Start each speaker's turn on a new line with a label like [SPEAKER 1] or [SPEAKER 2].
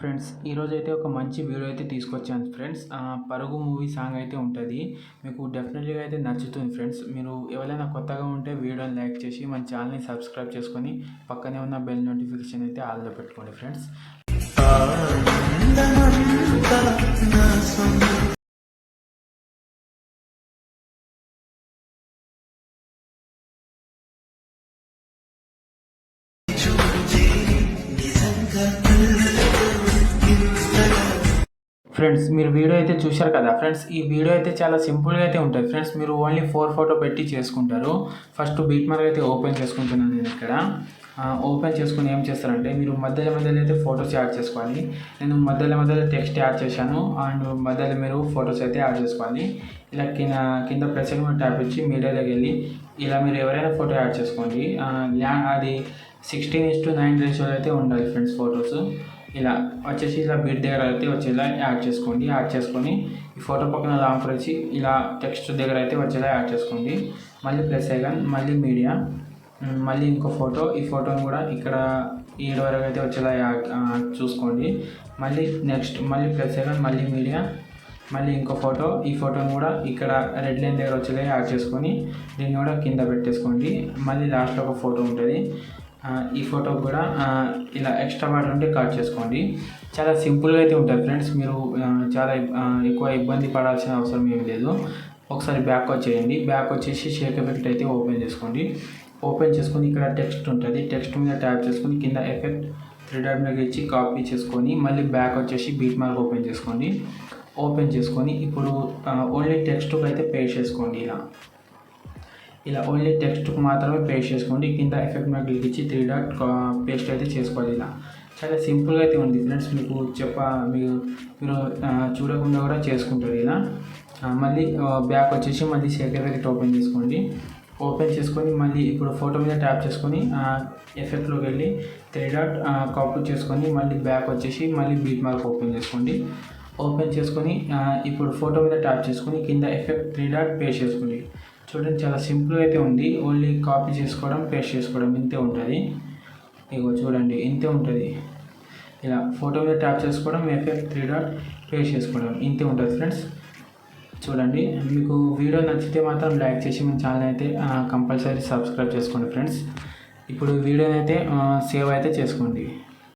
[SPEAKER 1] Friends ఈరోజు అయితే ఒక మంచి వీడియో అయితే తీసుకొచ్చాను ఫ్రెండ్స్. పరుగు మూవీ సాంగ్ అయితే ఉంటుంది. మీకు డెఫినెట్లీగా అయితే నచ్చుతుంది ఫ్రెండ్స్. మీరు ఎవరైనా కొత్తగా ఉంటే వీడియోని లైక్ చేసి మన ఛానల్ని సబ్స్క్రైబ్ చేసుకొని పక్కనే ఉన్న బెల్ నోటిఫికేషన్ అయితే ఆల్లో పెట్టుకోండి ఫ్రెండ్స్. ఫ్రెండ్స్ మీరు వీడియో అయితే చూశారు కదా ఫ్రెండ్స్. ఈ వీడియో అయితే చాలా సింపుల్గా అయితే ఉంటుంది ఫ్రెండ్స్. మీరు ఓన్లీ 4 ఫోటో పెట్టి చేసుకుంటారు. ఫస్ట్ బీట్ మార్క్ అయితే ఓపెన్ చేసుకుంటున్నాను నేను ఇక్కడ. ఓపెన్ చేసుకుని ఏం చేస్తారంటే మీరు మధ్యలో అయితే ఫొటోస్ యాడ్ చేసుకోవాలి. నేను మధ్యలో టెక్స్ట్ యాడ్ చేశాను అండ్ మధ్యలో మీరు ఫొటోస్ అయితే యాడ్ చేసుకోవాలి. ఇలా కింద ప్రెస్ ట్యాప్ ఇచ్చి మీడియాలోకి వెళ్ళి ఇలా మీరు ఎవరైనా ఫోటో యాడ్ చేసుకోండి. అది 16:9 రేషియోలో అయితే ఉండాలి ఫ్రెండ్స్ ఫొటోస్. ఇలా వచ్చేసి ఇలా బీట్ దగ్గర అయితే వచ్చేలా యాడ్ చేసుకోండి. యాడ్ చేసుకొని ఈ ఫోటో పక్కన లాంగ్ వచ్చి ఇలా టెక్స్ట్ దగ్గర అయితే వచ్చేలా యాడ్ చేసుకోండి. మళ్ళీ ప్లస్ ఐకాన్, మళ్ళీ మీడియా, మళ్ళీ ఇంకో ఫోటో. ఈ ఫోటోని కూడా ఇక్కడ 7 వరకు అయితే వచ్చేలా చూసుకోండి. మళ్ళీ నెక్స్ట్ మళ్ళీ ప్లస్ ఐకాన్, మళ్ళీ మీడియా, మళ్ళీ ఇంకో ఫోటో. ఈ ఫోటోని కూడా ఇక్కడ రెడ్ లైన్ దగ్గర వచ్చేలా యాడ్ చేసుకొని దీన్ని కూడా కింద పెట్టేసుకోండి. మళ్ళీ లాస్ట్లో ఒక ఫోటో ఉంటుంది. ఈ ఫోటో కూడా ఇలా ఎక్స్ట్రా వాటర్ ఉంటే కట్ చేసుకోండి. చాలా సింపుల్గా అయితే ఉంటుంది ఫ్రెండ్స్. మీరు చాలా ఎక్కువ ఇబ్బంది పడాల్సిన అవసరం ఏమి లేదు. ఒకసారి బ్యాక్ వచ్చేయండి. బ్యాక్ వచ్చేసి షేక్ ఎఫెక్ట్ అయితే ఓపెన్ చేసుకోండి. ఓపెన్ చేసుకొని ఇక్కడ టెక్స్ట్ ఉంటుంది. టెక్స్ట్ మీద ట్యాప్ చేసుకొని కింద ఎఫెక్ట్ 3 డాట్ మీద ఇచ్చి కాపీ చేసుకొని మళ్ళీ బ్యాక్ వచ్చేసి బీట్ మార్క్ ఓపెన్ చేసుకోండి. ఓపెన్ చేసుకొని ఇప్పుడు ఓన్లీ టెక్స్ట్కి అయితే పేస్ట్ చేసుకోండి. ఇలా ఓన్లీ టెక్స్ట్కి మాత్రమే పేస్ట్ చేసుకోండి. కింద ఎఫెక్ట్ మీద క్లిక్ ఇచ్చి 3 డాట్ పేస్ట్ అయితే చేసుకోవాలి. ఇలా చాలా సింపుల్గా అయితే ఉంది ఫ్రెండ్స్. మీకు మీరు చూడకుండా కూడా చేసుకుంటారు. ఇలా మళ్ళీ బ్యాక్ వచ్చేసి మళ్ళీ షేక్ ఎఫెక్ట్ ఓపెన్ చేసుకోండి. ఓపెన్ చేసుకొని మళ్ళీ ఇప్పుడు ఫోటో మీద ట్యాప్ చేసుకొని ఎఫెక్ట్లోకి వెళ్ళి 3 డాట్ కాపీ చేసుకొని మళ్ళీ బ్యాక్ వచ్చేసి మళ్ళీ బీట్ మార్క్ ఓపెన్ చేసుకోండి. ఓపెన్ చేసుకొని ఇప్పుడు ఫోటో మీద ట్యాప్ చేసుకొని కింద ఎఫెక్ట్ 3 డాట్ పేస్ట్ చేసుకోండి. చూడండి చాలా సింపుల్గా అయితే ఉంది. ఓన్లీ కాపీ చేసుకోవడం, పేస్ట్ చేసుకోవడం ఇంతే ఉంటుంది. ఇగో చూడండి ఇంతే ఉంటుంది. ఇలా ఫోటో మీద ట్యాప్ చేసుకోవడం, ఎఫెక్ట్ 3 డాట్ పేస్ట్ చేసుకోవడం ఇంతే ఉంటుంది ఫ్రెండ్స్. చూడండి మీకు వీడియో నచ్చితే మాత్రం లైక్ చేసి మన ఛానల్ అయితే కంపల్సరీ సబ్స్క్రైబ్ చేసుకోండి ఫ్రెండ్స్. ఇప్పుడు వీడియోని అయితే సేవ్ అయితే చేసుకోండి.